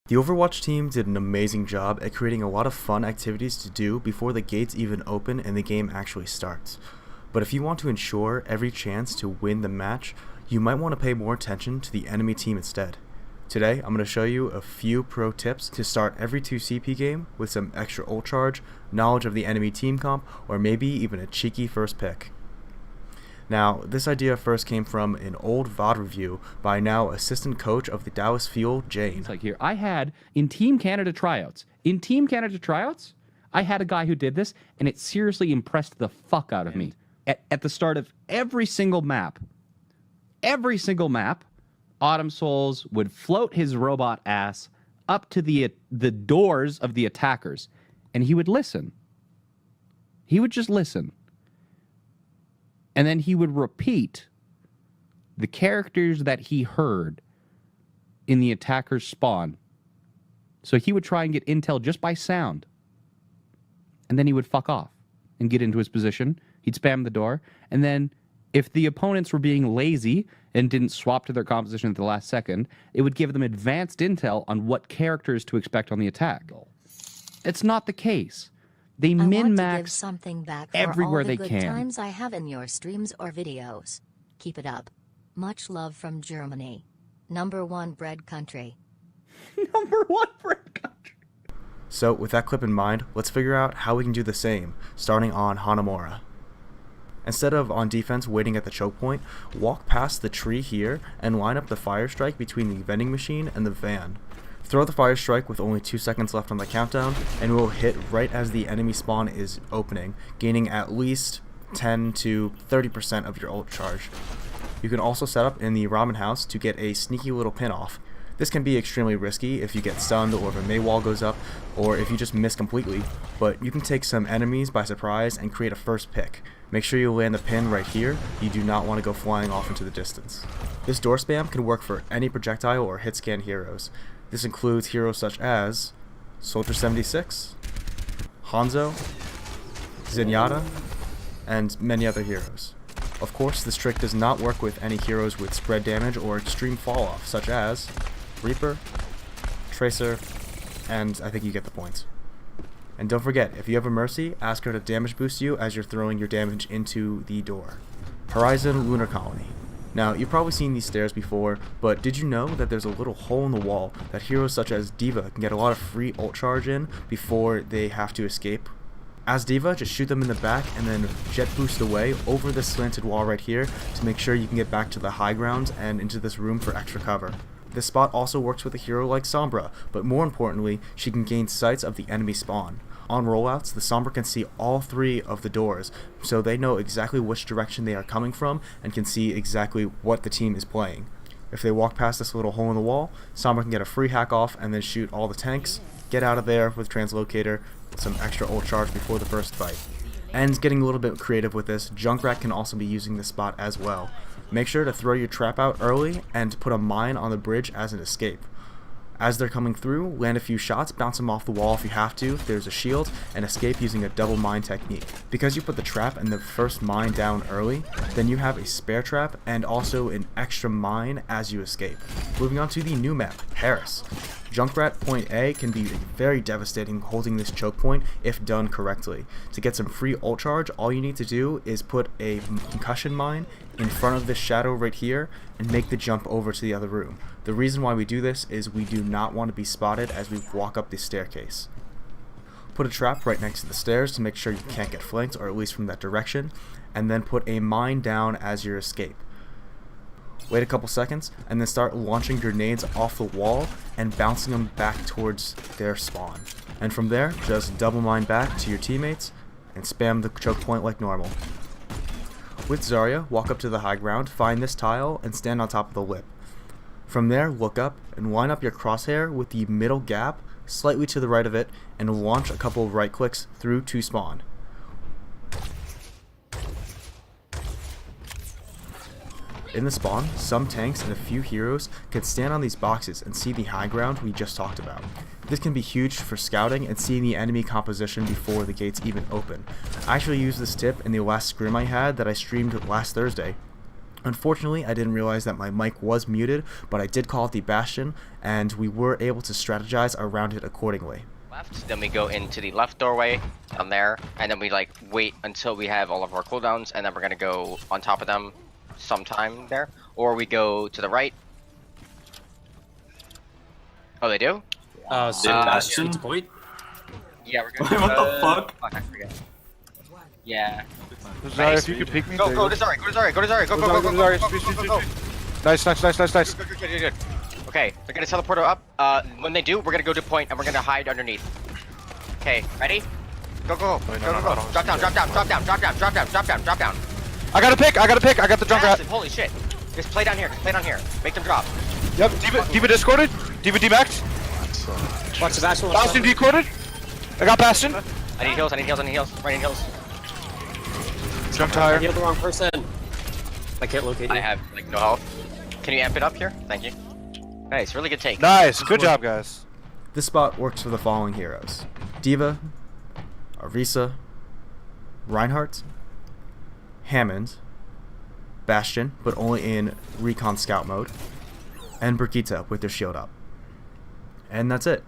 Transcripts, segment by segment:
The Overwatch team did an amazing job at creating a lot of fun activities to do before the gates even open and the game actually starts. But if you want to ensure every chance to win the match, you might want to pay more attention to the enemy team instead. Today, I'm going to show you a few pro tips to start every 2CP game with some extra ult charge, knowledge of the enemy team comp, or maybe even a cheeky first pick. Now, this idea first came from an old VOD review by now assistant coach of the Dallas Fuel, Jane. It's like here, I had in Team Canada tryouts, I had a guy who did this, and it seriously impressed the fuck out of me. At the start of every single map, Autumn Souls would float his robot ass up to the doors of the attackers, and he would listen. He would just listen. And then he would repeat the characters that he heard in the attacker's spawn. So he would try and get intel just by sound. And then he would fuck off and get into his position. He'd spam the door. And then if the opponents were being lazy and didn't swap to their composition at the last second, it would give them advanced intel on what characters to expect on the attack. It's not the case. They min-max something back everywhere for all the they good can. Times I have in your streams or videos. Keep it up. Much love from Germany. #1 bread country. #1 bread country. So with that clip in mind, let's figure out how we can do the same, starting on Hanamura. Instead of on defense waiting at the choke point, walk past the tree here and line up the fire strike between the vending machine and the van. Throw the fire strike with only 2 seconds left on the countdown, and it will hit right as the enemy spawn is opening, gaining at least 10 to 30% of your ult charge. You can also set up in the ramen house to get a sneaky little pin off. This can be extremely risky if you get stunned or if a Mei wall goes up, or if you just miss completely, but you can take some enemies by surprise and create a first pick. Make sure you land the pin right here. You do not want to go flying off into the distance. This door spam can work for any projectile or hit scan heroes. This includes heroes such as Soldier 76, Hanzo, Zenyatta, and many other heroes. Of course, this trick does not work with any heroes with spread damage or extreme falloff, such as Reaper, Tracer, and I think you get the point. And don't forget, if you have a Mercy, ask her to damage boost you as you're throwing your damage into the door. Horizon Lunar Colony. Now, you've probably seen these stairs before, but did you know that there's a little hole in the wall that heroes such as D.Va can get a lot of free ult charge in before they have to escape? As D.Va, just shoot them in the back and then jet boost away over this slanted wall right here to make sure you can get back to the high ground and into this room for extra cover. This spot also works with a hero like Sombra, but more importantly, she can gain sights of the enemy spawn. On rollouts, the Sombra can see all 3 of the doors, so they know exactly which direction they are coming from and can see exactly what the team is playing. If they walk past this little hole in the wall, Sombra can get a free hack off and then shoot all the tanks, get out of there with Translocator, with some extra ult charge before the first fight. And getting a little bit creative with this, Junkrat can also be using this spot as well. Make sure to throw your trap out early and put a mine on the bridge as an escape. As they're coming through, land a few shots, bounce them off the wall if you have to, if there's a shield, and escape using a double mine technique. Because you put the trap and the first mine down early, then you have a spare trap and also an extra mine as you escape. Moving on to the new map, Paris. Junkrat Point A can be very devastating holding this choke point if done correctly. To get some free ult charge, all you need to do is put a concussion mine in front of this shadow right here and make the jump over to the other room. The reason why we do this is we do not want to be spotted as we walk up the staircase. Put a trap right next to the stairs to make sure you can't get flanked, or at least from that direction, and then put a mine down as your escape. Wait a couple seconds, and then start launching grenades off the wall and bouncing them back towards their spawn. And from there, just double mine back to your teammates and spam the choke point like normal. With Zarya, walk up to the high ground, find this tile, and stand on top of the lip. From there, look up and line up your crosshair with the middle gap slightly to the right of it and launch a couple of right clicks through to spawn. In the spawn, some tanks and a few heroes can stand on these boxes and see the high ground we just talked about. This can be huge for scouting and seeing the enemy composition before the gates even open. I actually used this tip in the last scrim I had that I streamed last Thursday. Unfortunately, I didn't realize that my mic was muted, but I did call it the Bastion, and we were able to strategize around it accordingly. Left, then we go into the left doorway down there, and then we like wait until we have all of our cooldowns, and then we're gonna go on top of them sometime there, or we go to the right. Oh, they do? Bastion? Point? Yeah, we're gonna. What the fuck? I forget. Yeah. Zarya, if you could peek me. Go, there go you to Zarya, go to Zarya, go to Zarya, go, Go go, go, go, Zarya, go, Zarya, go, speed, go, speed, go, speed, go. Nice, nice, nice, nice, nice. Good. Okay, they're gonna teleport up. When they do, we're gonna go to point and we're gonna hide underneath. Okay, ready? Go, go, go, Wait, go, no, go, no, go. no, Drop down, drop down, drop down, drop down, drop down, drop down, drop down. I got a pick, I got the jump rat. Massive, holy shit. Just play down here, Make them drop. Yep, D.Va discorded, D.Va D-maxed. Watch the Bastion. Bastion decorded. I got Bastion. I need heals, right in heals. Jump I higher. healed the wrong person. I can't locate you. I have, like, no health. Can you amp it up here? Thank you. Nice, really good take. Nice, good job, guys. This spot works for the following heroes: D.Va, Orisa, Reinhardt, Hammond, Bastion, but only in Recon Scout mode, and Brigitte with their shield up. And that's it.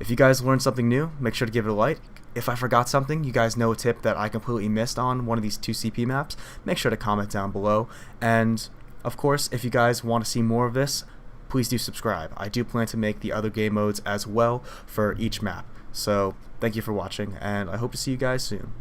If you guys learned something new, make sure to give it a like. If I forgot something, you guys know a tip that I completely missed on one of these 2 CP maps, make sure to comment down below. And, of course, if you guys want to see more of this, please do subscribe. I do plan to make the other game modes as well for each map. So, thank you for watching, and I hope to see you guys soon.